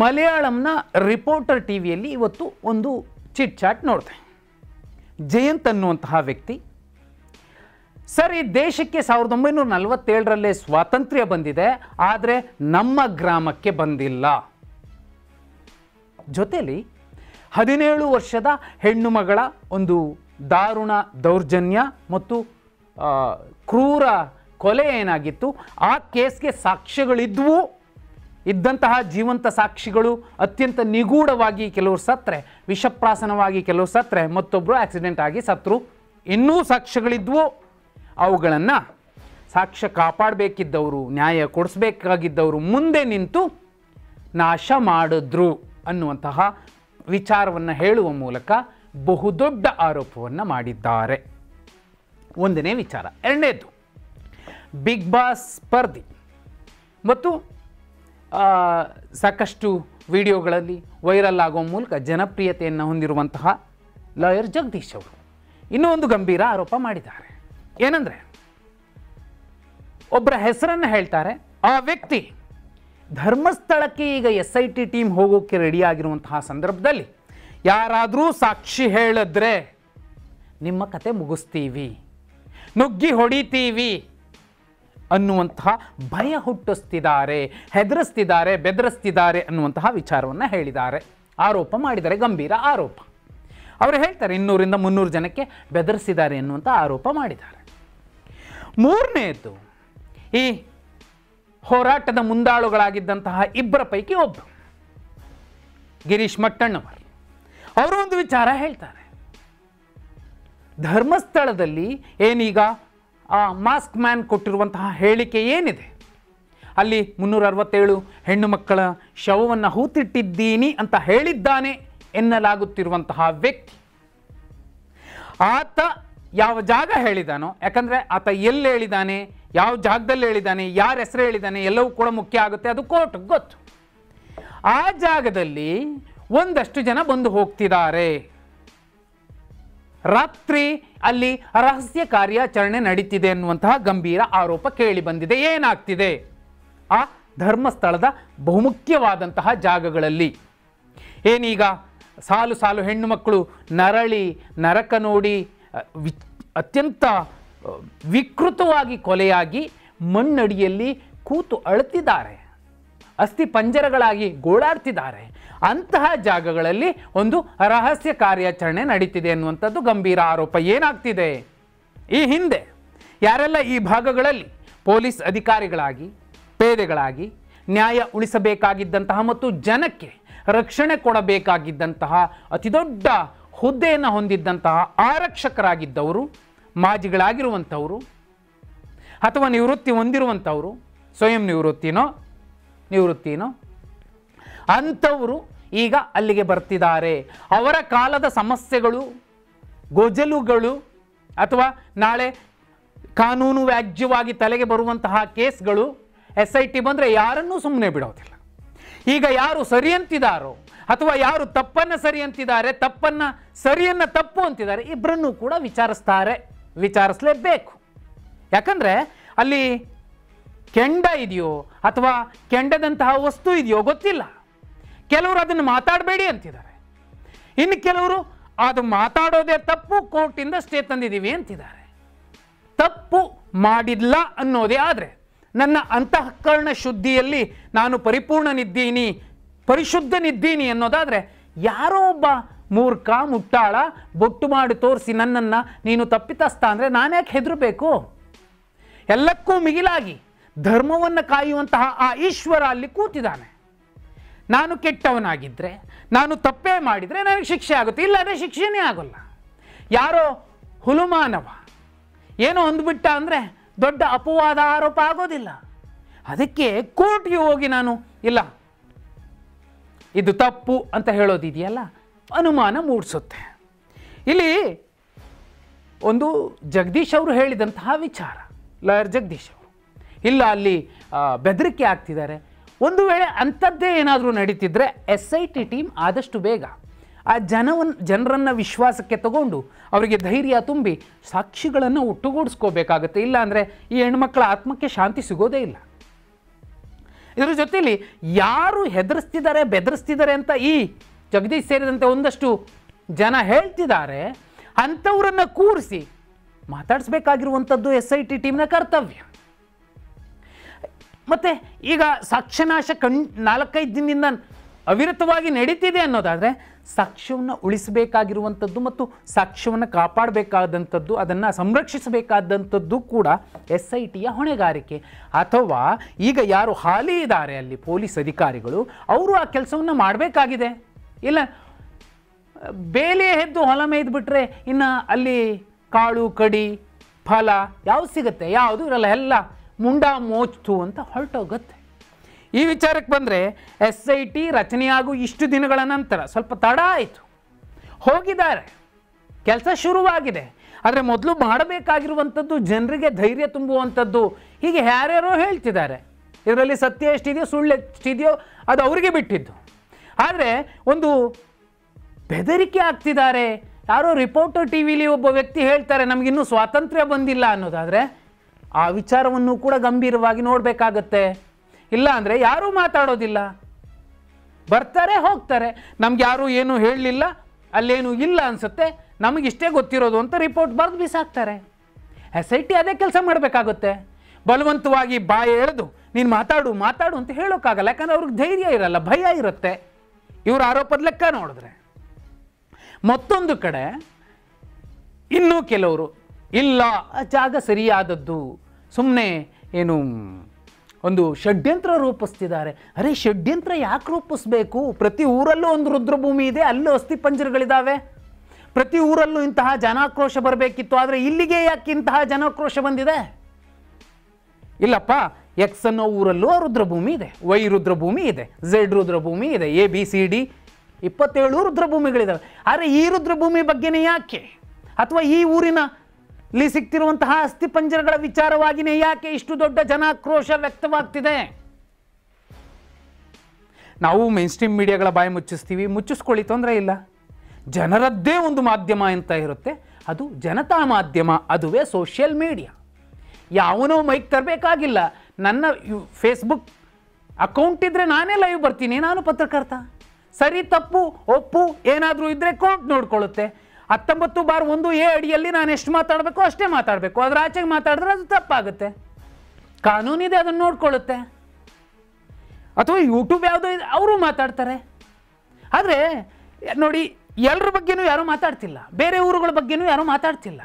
ಮಲಯಾಳಂನ reporter T ವಿಯಲ್ಲಿ ಇವತ್ತು ಒಂದು ಚಿಟ್ ಚಾಟ್ ನೋಡಿದೆ. ಜಯಂತ್ ಅನ್ನುವಂತಹ ವ್ಯಕ್ತಿ, ಸರ್ ಈ ದೇಶಕ್ಕೆ 1947ರಲ್ಲೇ ಸ್ವಾತಂತ್ರ್ಯ ಬಂದಿದೆ, ಆದರೆ ನಮ್ಮ ಗ್ರಾಮಕ್ಕೆ ಬಂದಿಲ್ಲ. ಜೊತೆಯಲ್ಲಿ 17 ವರ್ಷದ ಹೆಣ್ಣು ಮಗಳ ಒಂದು ದಾರುಣ ದೌರ್ಜನ್ಯ ಮತ್ತು ಕ್ರೂರ ಕೊಲೆ ಏನಾಗಿತ್ತು, ಆ ಕೇಸ್ಗೆ ಸಾಕ್ಷ್ಯಗಳಿದ್ವು. ಇದ್ದಂತಹ ಜೀವಂತ ಸಾಕ್ಷಿಗಳು ಅತ್ಯಂತ ನಿಗೂಢವಾಗಿ ಕೆಲವರು ಸತ್ತರೆ, ವಿಷಪ್ರಾಸನವಾಗಿ ಕೆಲವರು ಸತ್ತರೆ, ಮತ್ತೊಬ್ಬರು ಆಕ್ಸಿಡೆಂಟ್ ಆಗಿ ಸತ್ತರು. ಇನ್ನೂ ಸಾಕ್ಷ್ಯಗಳಿದ್ವು. ಅವುಗಳನ್ನು ಸಾಕ್ಷ್ಯ ಕಾಪಾಡಬೇಕಿದ್ದವರು, ನ್ಯಾಯ ಕೊಡಿಸ್ಬೇಕಾಗಿದ್ದವರು ಮುಂದೆ ನಿಂತು ನಾಶ ಮಾಡಿದ್ರು ಅನ್ನುವಂತಹ ವಿಚಾರವನ್ನು ಹೇಳುವ ಮೂಲಕ ಬಹುದೊಡ್ಡ ಆರೋಪವನ್ನು ಮಾಡಿದ್ದಾರೆ. ಒಂದನೇ ವಿಚಾರ. ಎರಡನೇದು, ಬಿಗ್ ಬಾಸ್ ಸ್ಪರ್ಧಿ ಮತ್ತು ಸಾಕಷ್ಟು ವಿಡಿಯೋಗಳಲ್ಲಿ ವೈರಲ್ ಆಗುವ ಮೂಲಕ ಜನಪ್ರಿಯತೆಯನ್ನು ಹೊಂದಿರುವಂತಹ ಲಾಯರ್ ಜಗದೀಶ್ ಅವರು ಇನ್ನೂ ಒಂದು ಗಂಭೀರ ಆರೋಪ ಮಾಡಿದ್ದಾರೆ. ಏನಂದರೆ, ಒಬ್ಬರ ಹೆಸರನ್ನು ಹೇಳ್ತಾರೆ. ಆ ವ್ಯಕ್ತಿ ಧರ್ಮಸ್ಥಳಕ್ಕೆ ಈಗ SIT ಟೀಮ್ ಹೋಗೋಕ್ಕೆ ರೆಡಿಯಾಗಿರುವಂತಹ ಸಂದರ್ಭದಲ್ಲಿ ಯಾರಾದರೂ ಸಾಕ್ಷಿ ಹೇಳಿದ್ರೆ ನಿಮ್ಮ ಕತೆ ಮುಗಿಸ್ತೀವಿ, ನುಗ್ಗಿ ಹೊಡಿತೀವಿ ಅನ್ನುವಂತಹ ಭಯ ಹುಟ್ಟಿಸ್ತಿದ್ದಾರೆ, ಹೆದರಿಸ್ತಿದ್ದಾರೆ, ಬೆದರಿಸ್ತಿದ್ದಾರೆ ಅನ್ನುವಂತಹ ವಿಚಾರವನ್ನು ಹೇಳಿದ್ದಾರೆ, ಆರೋಪ ಮಾಡಿದ್ದಾರೆ. ಗಂಭೀರ ಆರೋಪ. ಅವರು ಹೇಳ್ತಾರೆ 200ರಿಂದ 300 ಜನಕ್ಕೆ ಬೆದರಿಸಿದ್ದಾರೆ ಎನ್ನುವಂಥ ಆರೋಪ ಮಾಡಿದ್ದಾರೆ. ಮೂರನೇದು, ಈ ಹೋರಾಟದ ಮುಂದಾಳುಗಳಾಗಿದ್ದಂತಹ ಇಬ್ಬರ ಪೈಕಿ ಒಬ್ಬರು ಗಿರೀಶ್ ಮಟ್ಟಣ್ಣವರು, ಅವರು ಒಂದು ವಿಚಾರ ಹೇಳ್ತಾರೆ. ಧರ್ಮಸ್ಥಳದಲ್ಲಿ ಏನೀಗ ಮಾಸ್ಕ್ ಮ್ಯಾನ್ ಕೊಟ್ಟಿರುವಂತಹ ಹೇಳಿಕೆ ಏನಿದೆ, ಅಲ್ಲಿ 367 ಹೆಣ್ಣು ಮಕ್ಕಳ ಶವವನ್ನು ಹೂತಿಟ್ಟಿದ್ದೀನಿ ಅಂತ ಹೇಳಿದ್ದಾನೆ ಎನ್ನಲಾಗುತ್ತಿರುವಂತಹ ವ್ಯಕ್ತಿ, ಆತ ಯಾವ ಜಾಗ ಹೇಳಿದಾನೋ, ಯಾಕಂದರೆ ಆತ ಎಲ್ಲಿ ಹೇಳಿದ್ದಾನೆ, ಯಾವ ಜಾಗದಲ್ಲಿ ಹೇಳಿದ್ದಾನೆ, ಯಾರ ಹೆಸರು ಹೇಳಿದ್ದಾನೆ ಎಲ್ಲವೂ ಕೂಡ ಮುಖ್ಯ ಆಗುತ್ತೆ, ಅದು ಕೋರ್ಟ್ಗೆ ಗೊತ್ತು. ಆ ಜಾಗದಲ್ಲಿ ಒಂದಷ್ಟು ಜನ ಬಂದು ಹೋಗ್ತಿದ್ದಾರೆ. ರಾತ್ರಿ ಅಲ್ಲಿ ರಹಸ್ಯ ಕಾರ್ಯಾಚರಣೆ ನಡೀತಿದೆ ಅನ್ನುವಂತಹ ಗಂಭೀರ ಆರೋಪ ಕೇಳಿ ಬಂದಿದೆ. ಏನಾಗ್ತಿದೆ ಆ ಧರ್ಮಸ್ಥಳದ ಬಹುಮುಖ್ಯವಾದಂತಹ ಜಾಗಗಳಲ್ಲಿ? ಏನೀಗ ಸಾಲು ಸಾಲು ಹೆಣ್ಣು ಮಕ್ಕಳು ನರಳಿ ನರಕ ನೋಡಿ ಅತ್ಯಂತ ವಿಕೃತವಾಗಿ ಕೊಲೆಯಾಗಿ ಮಣ್ಣಡಿಯಲ್ಲಿ ಕೂತು ಅಳುತ್ತಿದ್ದಾರೆ, ಅಸ್ಥಿ ಪಂಜರಗಳಾಗಿ ಗೋಳಾಡ್ತಿದ್ದಾರೆ. ಅಂತಹ ಜಾಗಗಳಲ್ಲಿ ಒಂದು ರಹಸ್ಯ ಕಾರ್ಯಾಚರಣೆ ನಡೀತಿದೆ ಅನ್ನುವಂಥದ್ದು ಗಂಭೀರ ಆರೋಪ. ಏನಾಗ್ತಿದೆ, ಈ ಹಿಂದೆ ಯಾರೆಲ್ಲ ಈ ಭಾಗಗಳಲ್ಲಿ ಪೊಲೀಸ್ ಅಧಿಕಾರಿಗಳಾಗಿ, ಪೇದೆಗಳಾಗಿ ನ್ಯಾಯ ಉಳಿಸಬೇಕಾಗಿದ್ದಂತಹ ಮತ್ತು ಜನಕ್ಕೆ ರಕ್ಷಣೆ ಕೊಡಬೇಕಾಗಿದ್ದಂತಹ ಅತಿದೊಡ್ಡ ಹುದ್ದೆಯನ್ನು ಹೊಂದಿದ್ದಂತಹ ಆರಕ್ಷಕರಾಗಿದ್ದವರು, ಮಾಜಿಗಳಾಗಿರುವಂಥವರು ಅಥವಾ ನಿವೃತ್ತಿ ಹೊಂದಿರುವಂಥವರು, ಸ್ವಯಂ ನಿವೃತ್ತಿನೋ ಅಂಥವರು ಈಗ ಅಲ್ಲಿಗೆ ಬರ್ತಿದ್ದಾರೆ. ಅವರ ಕಾಲದ ಸಮಸ್ಯೆಗಳು, ಗೊಜಲುಗಳು ಅಥವಾ ನಾಳೆ ಕಾನೂನು ವ್ಯಾಜ್ಯವಾಗಿ ತಲೆಗೆ ಬರುವಂತಹ ಕೇಸ್ಗಳು SIT ಬಂದರೆ ಯಾರನ್ನೂ ಸುಮ್ಮನೆ ಬಿಡೋದಿಲ್ಲ. ಈಗ ಯಾರು ಸರಿ ಅಂತಿದ್ದಾರೋ ಅಥವಾ ಯಾರು ತಪ್ಪನ್ನು ಸರಿ ಅಂತಿದ್ದಾರೆ, ತಪ್ಪನ್ನು ಸರಿಯನ್ನು ತಪ್ಪು ಅಂತಿದ್ದಾರೆ, ಇಬ್ಬರನ್ನೂ ಕೂಡ ವಿಚಾರಿಸಲೇಬೇಕು. ಯಾಕಂದರೆ ಅಲ್ಲಿ ಕೆಂಡ ಇದೆಯೋ ಅಥವಾ ಕೆಂಡದಂತಹ ವಸ್ತು ಇದೆಯೋ ಗೊತ್ತಿಲ್ಲ. ಕೆಲವರು ಅದನ್ನು ಮಾತಾಡಬೇಡಿ ಅಂತಿದ್ದಾರೆ, ಇನ್ನು ಕೆಲವರು ಅದು ಮಾತಾಡೋದೇ ತಪ್ಪು, ಕೋರ್ಟಿಂದ ಸ್ಟೇ ತಂದಿದ್ದೀವಿ ಅಂತಿದ್ದಾರೆ. ತಪ್ಪು ಮಾಡಿಲ್ಲ ಅನ್ನೋದೇ ಆದರೆ, ನನ್ನ ಅಂತಃಕರಣ ಶುದ್ಧಿಯಲ್ಲಿ ನಾನು ಪರಿಶುದ್ಧನಿದ್ದೀನಿ ಅನ್ನೋದಾದರೆ, ಯಾರೋ ಒಬ್ಬ ಮೂರ್ಖ ಮುಟ್ಟಾಳ ಬೊಟ್ಟು ಮಾಡಿ ತೋರಿಸಿ ನನ್ನನ್ನು ನೀನು ತಪ್ಪಿತಸ್ಥ ಅಂದರೆ ನಾನ್ಯಾಕೆ ಹೆದರಬೇಕು? ಎಲ್ಲಕ್ಕೂ ಮಿಗಿಲಾಗಿ ಧರ್ಮವನ್ನು ಕಾಯುವಂತಹ ಆ ಈಶ್ವರ ಅಲ್ಲಿ ಕೂತಿದ್ದಾನೆ. ನಾನು ಕೆಟ್ಟವನಾಗಿದ್ದರೆ, ನಾನು ತಪ್ಪೇ ಮಾಡಿದರೆ ನನಗೆ ಶಿಕ್ಷೆ ಆಗುತ್ತೆ, ಇಲ್ಲಾಂದರೆ ಶಿಕ್ಷೆನೇ ಆಗೋಲ್ಲ. ಯಾರೋ ಹುಲುಮಾನವ ಏನೋ ಅಂದ್ಬಿಟ್ಟ ಅಂದರೆ ದೊಡ್ಡ ಅಪವಾದ ಆರೋಪ ಆಗೋದಿಲ್ಲ. ಅದಕ್ಕೆ ಕೋರ್ಟ್ಗೆ ಹೋಗಿ ನಾನು ಇಲ್ಲ ಇದು ತಪ್ಪು ಅಂತ ಹೇಳೋದಿದೆಯಲ್ಲ, ಅನುಮಾನ ಮೂಡಿಸುತ್ತೆ. ಇಲ್ಲಿ ಒಂದು ಜಗದೀಶ್ ಅವರು ಹೇಳಿದಂತಹ ವಿಚಾರ, ಲಾಯರ್ ಜಗದೀಶ್ ಅವರು, ಇಲ್ಲ ಅಲ್ಲಿ ಬೆದರಿಕೆ ಆಗ್ತಿದ್ದಾರೆ. ಒಂದು ವೇಳೆ ಅಂಥದ್ದೇ ಏನಾದರೂ ನಡೀತಿದ್ರೆ SIT ಟೀಮ್ ಆದಷ್ಟು ಬೇಗ ಆ ಜನರನ್ನು ವಿಶ್ವಾಸಕ್ಕೆ ತಗೊಂಡು ಅವರಿಗೆ ಧೈರ್ಯ ತುಂಬಿ ಸಾಕ್ಷಿಗಳನ್ನು ಒಟ್ಟುಗೂಡಿಸ್ಕೋಬೇಕಾಗತ್ತೆ. ಇಲ್ಲ ಅಂದರೆ ಈ ಹೆಣ್ಮಕ್ಳ ಆತ್ಮಕ್ಕೆ ಶಾಂತಿ ಸಿಗೋದೇ ಇಲ್ಲ. ಇದ್ರ ಜೊತೆಲಿ ಯಾರು ಹೆದರಿಸ್ತಿದ್ದಾರೆ ಬೆದರಿಸ್ತಿದ್ದಾರೆ ಅಂತ ಈ ಜಗದೀಶ್ ಸೇರಿದಂತೆ ಒಂದಷ್ಟು ಜನ ಹೇಳ್ತಿದ್ದಾರೆ, ಅಂಥವ್ರನ್ನು ಕೂರಿಸಿ ಮಾತಾಡಿಸ್ಬೇಕಾಗಿರುವಂಥದ್ದು SIT ಟೀಮ್ನ ಕರ್ತವ್ಯ. ಮತ್ತು ಈಗ ಸಾಕ್ಷ್ಯನಾಶ 4-5 ದಿನದಿಂದ ಅವಿರತವಾಗಿ ನಡೀತಿದೆ ಅನ್ನೋದಾದರೆ ಸಾಕ್ಷ್ಯವನ್ನು ಉಳಿಸಬೇಕಾಗಿರುವಂಥದ್ದು ಮತ್ತು ಸಾಕ್ಷ್ಯವನ್ನು ಕಾಪಾಡಬೇಕಾದಂಥದ್ದು, ಅದನ್ನು ಸಂರಕ್ಷಿಸಬೇಕಾದಂಥದ್ದು ಕೂಡ SITಯ ಹೊಣೆಗಾರಿಕೆ. ಅಥವಾ ಈಗ ಯಾರು ಹಾಲಿ ಇದ್ದಾರೆ ಅಲ್ಲಿ ಪೊಲೀಸ್ ಅಧಿಕಾರಿಗಳು, ಅವರು ಆ ಕೆಲಸವನ್ನು ಮಾಡಬೇಕಾಗಿದೆ. ಇಲ್ಲ ಬೇಲೆ ಎದ್ದು ಹೊಲ ಮೇಯ್ದುಬಿಟ್ರೆ ಇನ್ನು ಅಲ್ಲಿ ಕಾಳು ಕಡಿ ಫಲ ಯಾವುದು ಸಿಗುತ್ತೆ? ಯಾವುದು ಇರಲ್ಲ, ಎಲ್ಲ ಮುಂಡ ಮೋಚ್ತು ಅಂತ ಹೊರಟೋಗುತ್ತೆ. ಈ ವಿಚಾರಕ್ಕೆ ಬಂದರೆ SIT ರಚನೆಯಾಗೂ ಇಷ್ಟು ದಿನಗಳ ನಂತರ ಸ್ವಲ್ಪ ತಡ ಆಯಿತು, ಹೋಗಿದ್ದಾರೆ, ಕೆಲಸ ಶುರುವಾಗಿದೆ. ಆದರೆ ಮೊದಲು ಮಾಡಬೇಕಾಗಿರುವಂಥದ್ದು ಜನರಿಗೆ ಧೈರ್ಯ ತುಂಬುವಂಥದ್ದು. ಹೀಗೆ ಯಾರ್ಯಾರೋ ಹೇಳ್ತಿದ್ದಾರೆ, ಇದರಲ್ಲಿ ಸತ್ಯ ಎಷ್ಟಿದೆಯೋ ಸುಳ್ಳು ಎಷ್ಟಿದೆಯೋ ಅದು ಅವರಿಗೆ ಬಿಟ್ಟಿದ್ದು. ಆದರೆ ಒಂದು ಬೆದರಿಕೆ ಆಗ್ತಿದ್ದಾರೆ. ಯಾರೋ ರಿಪೋರ್ಟರ್ TV ಒಬ್ಬ ವ್ಯಕ್ತಿ ಹೇಳ್ತಾರೆ ನಮಗಿನ್ನೂ ಸ್ವಾತಂತ್ರ್ಯ ಬಂದಿಲ್ಲ ಅನ್ನೋದಾದರೆ ಆ ವಿಚಾರವನ್ನು ಕೂಡ ಗಂಭೀರವಾಗಿ ನೋಡಬೇಕಾಗತ್ತೆ. ಇಲ್ಲ ಅಂದರೆ ಯಾರೂ ಮಾತಾಡೋದಿಲ್ಲ, ಬರ್ತಾರೆ ಹೋಗ್ತಾರೆ. ನಮ್ಗೆ ಯಾರೂ ಏನೂ ಹೇಳಲಿಲ್ಲ, ಅಲ್ಲೇನೂ ಇಲ್ಲ ಅನಿಸುತ್ತೆ, ನಮಗಿಷ್ಟೇ ಗೊತ್ತಿರೋದು ಅಂತ ರಿಪೋರ್ಟ್ ಬರೆದು ಬಿಸಾಕ್ತಾರೆ. SIT ಅದೇ ಕೆಲಸ ಮಾಡಬೇಕಾಗುತ್ತೆ. ಬಲವಂತವಾಗಿ ಬಾಯಿ ಎಳೆದು ನೀನು ಮಾತಾಡು ಮಾತಾಡು ಅಂತ ಹೇಳೋಕ್ಕಾಗಲ್ಲ, ಯಾಕಂದರೆ ಅವ್ರಿಗೆ ಧೈರ್ಯ ಇರಲ್ಲ, ಭಯ ಇರುತ್ತೆ. ಇವ್ರ ಆರೋಪದ ಲೆಕ್ಕ ನೋಡಿದ್ರೆ ಮತ್ತೊಂದು ಕಡೆ ಇನ್ನೂ ಕೆಲವರು ಇಲ್ಲ ಜಾಗ ಸರಿಯಾದದ್ದು, ಸುಮ್ಮನೆ ಏನು ಒಂದು ಷಡ್ಯಂತ್ರ ರೂಪಿಸ್ತಿದ್ದಾರೆ. ಅರೆ ಷಡ್ಯಂತ್ರ ಯಾಕೆ ರೂಪಿಸ್ಬೇಕು? ಪ್ರತಿ ಊರಲ್ಲೂ ಒಂದು ರುದ್ರಭೂಮಿ ಇದೆ, ಅಲ್ಲೂ ಅಸ್ಥಿಪಂಜರಗಳಿದ್ದಾವೆ. ಪ್ರತಿ ಊರಲ್ಲೂ ಇಂತಹ ಜನಾಕ್ರೋಶ ಬರಬೇಕಿತ್ತು, ಆದರೆ ಇಲ್ಲಿಗೆ ಯಾಕೆ ಇಂತಹ ಜನಾಕ್ರೋಶ ಬಂದಿದೆ? ಇಲ್ಲಪ್ಪ, X ಅನ್ನೋ ಊರಲ್ಲೂ ರುದ್ರಭೂಮಿ ಇದೆ, Y ರುದ್ರಭೂಮಿ ಇದೆ, Z ರುದ್ರಭೂಮಿ ಇದೆ, ABCD 27 ರುದ್ರಭೂಮಿಗಳಿದ್ದಾವೆ. ಆದರೆ ಈ ರುದ್ರಭೂಮಿ ಬಗ್ಗೆನೇ ಯಾಕೆ, ಅಥವಾ ಈ ಊರಿನಲ್ಲಿ ಸಿಗ್ತಿರುವಂತಹ ಅಸ್ಥಿಪಂಜರಗಳ ವಿಚಾರವಾಗಿಯೇ ಯಾಕೆ ಇಷ್ಟು ದೊಡ್ಡ ಜನಾಕ್ರೋಶ ವ್ಯಕ್ತವಾಗ್ತಿದೆ? ನಾವು ಮೇನ್ ಸ್ಟ್ರೀಮ್ ಮೀಡಿಯಾಗಳ ಬಾಯಿ ಮುಚ್ಚಿಸ್ತೀವಿ, ಮುಚ್ಚಿಸ್ಕೊಳ್ಳಿ, ತೊಂದರೆ ಇಲ್ಲ. ಜನರದ್ದೇ ಒಂದು ಮಾಧ್ಯಮ ಅಂತ ಇರುತ್ತೆ, ಅದು ಜನತಾ ಮಾಧ್ಯಮ, ಅದುವೇ ಸೋಷಿಯಲ್ ಮೀಡಿಯಾ. ಯಾವನೋ ಮೈಕ್ ತರಬೇಕಾಗಿಲ್ಲ. ನನ್ನ ಫೇಸ್ಬುಕ್ ಅಕೌಂಟ್ ಇದ್ದರೆ ನಾನೇ ಲೈವ್ ಬರ್ತೀನಿ, ನಾನು ಪತ್ರಕರ್ತ. ಸರಿ ತಪ್ಪು ಒಪ್ಪು ಏನಾದರೂ ಇದ್ದರೆ ಕೋರ್ಟ್ ನೋಡ್ಕೊಳ್ಳುತ್ತೆ. 19(1)A ಅಡಿಯಲ್ಲಿ ನಾನು ಎಷ್ಟು ಮಾತಾಡಬೇಕು ಅಷ್ಟೇ ಮಾತಾಡಬೇಕು. ಅದರ ಆಚೆಗೆ ಮಾತಾಡಿದ್ರೆ ಅದು ತಪ್ಪಾಗುತ್ತೆ, ಕಾನೂನಿದೆ, ಅದನ್ನು ನೋಡ್ಕೊಳ್ಳುತ್ತೆ. ಅಥವಾ ಯೂಟ್ಯೂಬ್ ಯಾವುದೋ ಇದೆ, ಅವರು ಮಾತಾಡ್ತಾರೆ. ಆದರೆ ನೋಡಿ, ಎಲ್ಲರ ಬಗ್ಗೆನೂ ಯಾರೂ ಮಾತಾಡ್ತಿಲ್ಲ, ಬೇರೆ ಊರುಗಳ ಬಗ್ಗೆನೂ ಯಾರೂ ಮಾತಾಡ್ತಿಲ್ಲ.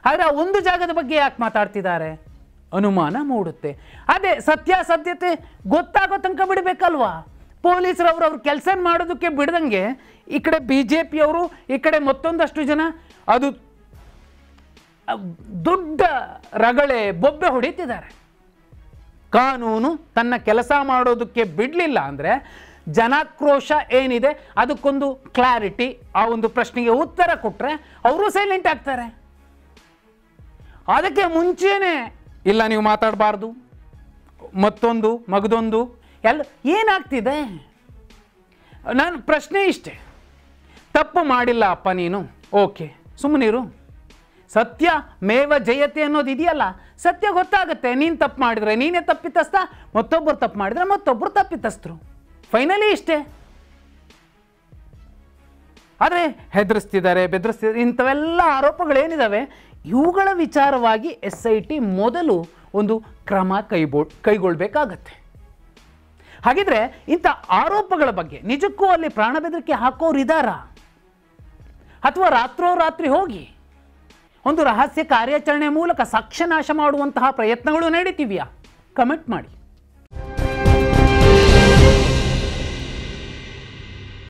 ಆದರೆ ಆ ಒಂದು ಜಾಗದ ಬಗ್ಗೆ ಯಾಕೆ ಮಾತಾಡ್ತಿದ್ದಾರೆ ಅನುಮಾನ ಮೂಡುತ್ತೆ. ಅದೇ ಸತ್ಯಾಸತ್ಯತೆ ಗೊತ್ತಾಗೋ ತನಕ ಬಿಡಬೇಕಲ್ವಾ? ಪೊಲೀಸರವರು ಅವ್ರ ಕೆಲಸ ಮಾಡೋದಕ್ಕೆ ಬಿಡ್ದಂಗೆ ಈ ಕಡೆ BJPಯವರು, ಈ ಕಡೆ ಮತ್ತೊಂದಷ್ಟು ಜನ ಅದು ದೊಡ್ಡ ರಗಳೆ ಬೊಬ್ಬೆ ಹೊಡಿತಿದ್ದಾರೆ. ಕಾನೂನು ತನ್ನ ಕೆಲಸ ಮಾಡೋದಕ್ಕೆ ಬಿಡಲಿಲ್ಲ ಅಂದರೆ ಜನಾಕ್ರೋಶ ಏನಿದೆ ಅದಕ್ಕೊಂದು ಕ್ಲಾರಿಟಿ, ಆ ಒಂದು ಪ್ರಶ್ನೆಗೆ ಉತ್ತರ ಕೊಟ್ಟರೆ ಅವರು ಸೈಲೆಂಟ್ ಆಗ್ತಾರೆ. ಅದಕ್ಕೆ ಮುಂಚೆನೇ ಇಲ್ಲ ನೀವು ಮಾತಾಡಬಾರ್ದು, ಮತ್ತೊಂದು ಮಗದೊಂದು ಎಲ್ಲ ಏನಾಗ್ತಿದೆ? ನಾನು ಪ್ರಶ್ನೆ ಇಷ್ಟೆ, ತಪ್ಪು ಮಾಡಿಲ್ಲ ಅಪ್ಪ ನೀನು, ಓಕೆ ಸುಮ್ಮನಿರು. ಸತ್ಯ ಮೇವ ಜಯತೆ ಅನ್ನೋದು ಇದೆಯಲ್ಲ, ಸತ್ಯ ಗೊತ್ತಾಗುತ್ತೆ. ನೀನು ತಪ್ಪು ಮಾಡಿದರೆ ನೀನೇ ತಪ್ಪಿತಸ್ಥ, ಮತ್ತೊಬ್ಬರು ತಪ್ಪು ಮಾಡಿದರೆ ಮತ್ತೊಬ್ಬರು ತಪ್ಪಿತಸ್ಥರು, ಫೈನಲಿ ಇಷ್ಟೇ. ಆದರೆ ಹೆದರಿಸ್ತಿದ್ದಾರೆ, ಬೆದರಿಸ್ತಿದ್ದಾರೆ, ಇಂಥವೆಲ್ಲ ಆರೋಪಗಳೇನಿದ್ದಾವೆ ಇವುಗಳ ವಿಚಾರವಾಗಿ SIT ಮೊದಲು ಒಂದು ಕ್ರಮ ಕೈಗೊಳ್ಳಬೇಕಾಗತ್ತೆ. ಹಾಗಿದ್ರೆ ಇಂಥ ಆರೋಪಗಳ ಬಗ್ಗೆ ನಿಜಕ್ಕೂ ಅಲ್ಲಿ ಪ್ರಾಣ ಬೆದರಿಕೆ ಹಾಕೋರು ಇದ್ದಾರಾ? ಅಥವಾ ರಾತ್ರೋರಾತ್ರಿ ಹೋಗಿ ಒಂದು ರಹಸ್ಯ ಕಾರ್ಯಾಚರಣೆ ಮೂಲಕ ಸಾಕ್ಷ್ಯನಾಶ ಮಾಡುವಂತಹ ಪ್ರಯತ್ನಗಳು ನಡೀತಿವೆಯಾ? ಕಮೆಂಟ್ ಮಾಡಿ.